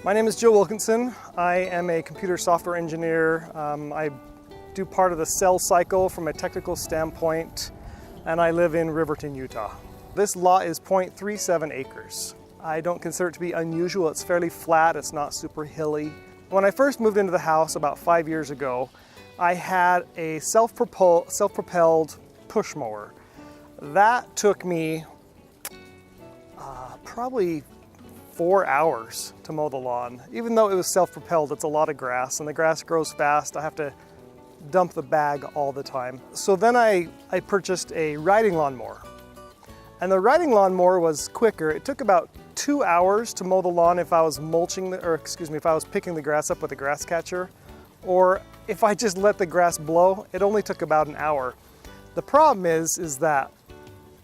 My name is Joe Wilkinson. I am a computer software engineer. I do part of the sales cycle from a technical standpoint, and I live in Riverton, Utah. This lot is 0.37 acres. I don't consider it to be unusual. It's fairly flat, it's not super hilly. When I first moved into the house about 5 years ago, I had a self-propelled push mower. That took me probably 4 hours to mow the lawn. Even though it was self-propelled, it's a lot of grass, and the grass grows fast. I have to dump the bag all the time. So then I purchased a riding lawnmower. And the riding lawnmower was quicker. It took about 2 hours to mow the lawn if I was if I was picking the grass up with a grass catcher, or if I just let the grass blow, it only took about an hour. The problem is that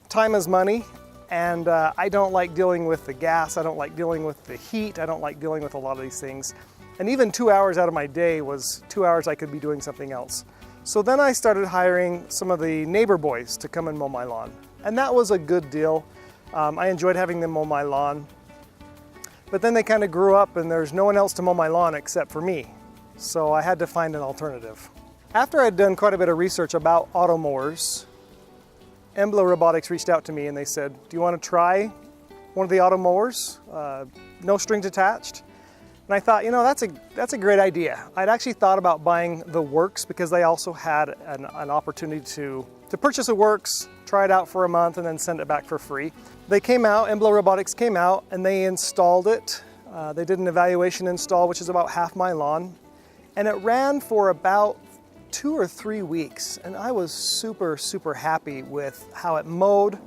time is money, and I don't like dealing with the gas, I don't like dealing with the heat, I don't like dealing with a lot of these things. And even 2 hours out of my day was 2 hours I could be doing something else. So then I started hiring some of the neighbor boys to come and mow my lawn. And that was a good deal. I enjoyed having them mow my lawn. But then they kind of grew up and there's no one else to mow my lawn except for me. So I had to find an alternative. After I'd done quite a bit of research about automowers, Embla Robotics reached out to me and they said, "Do you want to try one of the automowers? No strings attached." And I thought, you know, that's a great idea. I'd actually thought about buying the Works because they also had an opportunity to purchase a Works, try it out for a month, and then send it back for free. They came out, Embla Robotics came out, and they installed it. They did an evaluation install, which is about half my lawn. And it ran for about 2 or 3 weeks. And I was super, super happy with how it mowed,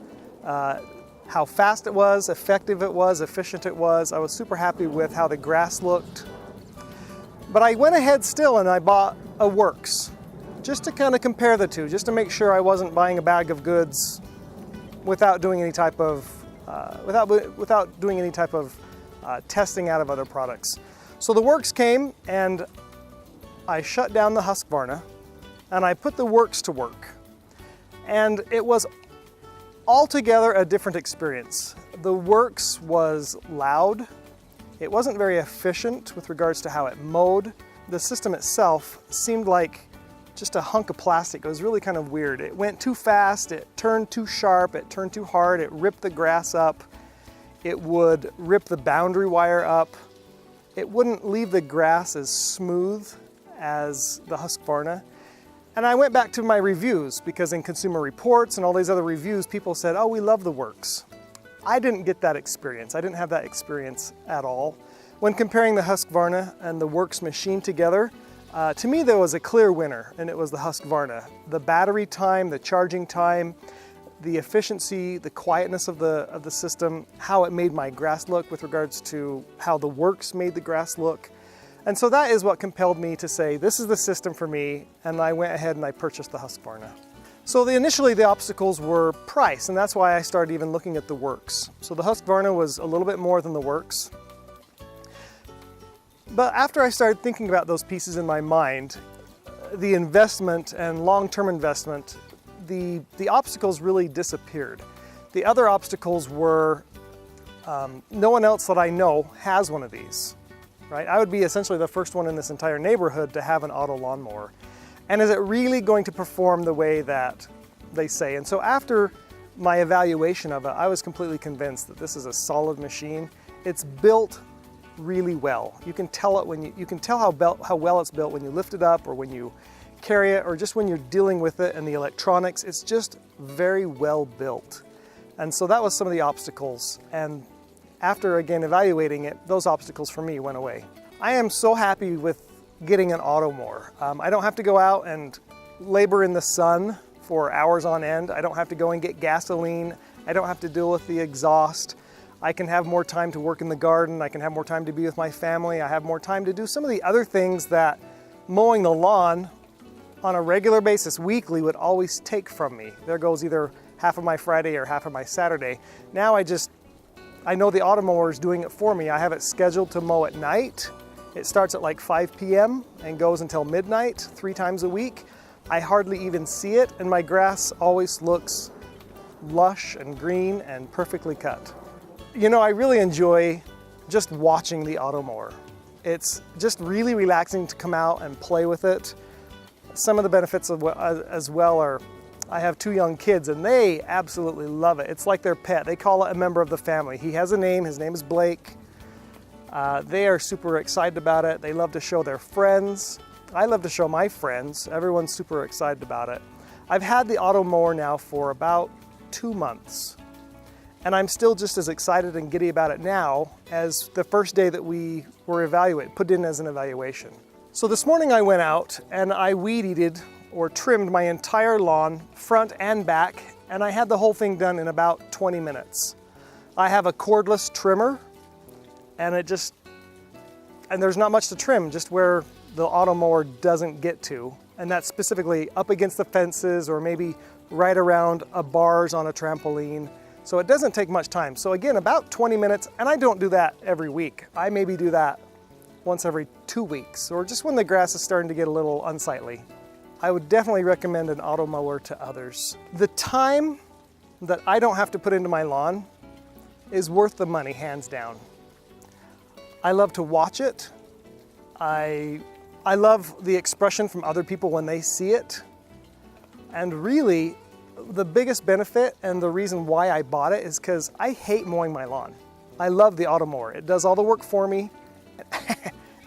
how fast it was, effective it was, efficient it was. I was super happy with how the grass looked. But I went ahead still and I bought a Works, just to kind of compare the two, just to make sure I wasn't buying a bag of goods without doing any type of testing out of other products. So the Works came and I shut down the Husqvarna and I put the Works to work. And it was altogether a different experience. The Works was loud. It wasn't very efficient with regards to how it mowed. The system itself seemed like just a hunk of plastic. It was really kind of weird. It went too fast, it turned too sharp, it turned too hard, it ripped the grass up, it would rip the boundary wire up. It wouldn't leave the grass as smooth as the Husqvarna. And I went back to my reviews because in Consumer Reports and all these other reviews, people said, "Oh, we love the Works." I didn't get that experience. I didn't have that experience at all. When comparing the Husqvarna and the Works machine together, to me there was a clear winner, and it was the Husqvarna. The battery time, the charging time, the efficiency, the quietness of the system, how it made my grass look with regards to how the Works made the grass look. And so that is what compelled me to say, this is the system for me, and I went ahead and I purchased the Husqvarna. So initially the obstacles were price, and that's why I started even looking at the Works. So the Husqvarna was a little bit more than the Works. But after I started thinking about those pieces in my mind, the investment and long-term investment, the obstacles really disappeared. The other obstacles were no one else that I know has one of these. Right? I would be essentially the first one in this entire neighborhood to have an auto lawnmower. And is it really going to perform the way that they say? And so after my evaluation of it, I was completely convinced that this is a solid machine. It's built really well. You can tell it you can tell how well it's built when you lift it up or when you carry it or just when you're dealing with it and the electronics. It's just very well built. And so that was some of the obstacles. And after again evaluating it, those obstacles for me went away. I am so happy with getting an auto mower. I don't have to go out and labor in the sun for hours on end. I don't have to go and get gasoline. I don't have to deal with the exhaust. I can have more time to work in the garden. I can have more time to be with my family. I have more time to do some of the other things that mowing the lawn on a regular basis, weekly, would always take from me. There goes either half of my Friday or half of my Saturday. Now I know the Automower is doing it for me. I have it scheduled to mow at night. It starts at like 5 p.m. and goes until midnight, 3 times a week. I hardly even see it, and my grass always looks lush and green and perfectly cut. You know, I really enjoy just watching the Automower. It's just really relaxing to come out and play with it. Some of the benefits as well are, I have 2 young kids and they absolutely love it. It's like their pet. They call it a member of the family. He has a name, his name is Blake. They are super excited about it. They love to show their friends. I love to show my friends. Everyone's super excited about it. I've had the Automower now for about 2 months. And I'm still just as excited and giddy about it now as the first day that we were put in as an evaluation. So this morning I went out and I weed-eated or trimmed my entire lawn, front and back, and I had the whole thing done in about 20 minutes. I have a cordless trimmer, and there's not much to trim, just where the Automower doesn't get to, and that's specifically up against the fences or maybe right around bars on a trampoline. So it doesn't take much time. So again, about 20 minutes, and I don't do that every week. I maybe do that once every 2 weeks, or just when the grass is starting to get a little unsightly. I would definitely recommend an Automower to others. The time that I don't have to put into my lawn is worth the money, hands down. I love to watch it. I love the expression from other people when they see it. And really, the biggest benefit and the reason why I bought it is because I hate mowing my lawn. I love the Automower. It does all the work for me.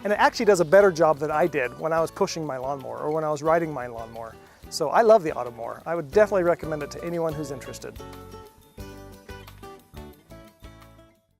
And it actually does a better job than I did when I was pushing my lawnmower or when I was riding my lawnmower. So I love the Automower. I would definitely recommend it to anyone who's interested.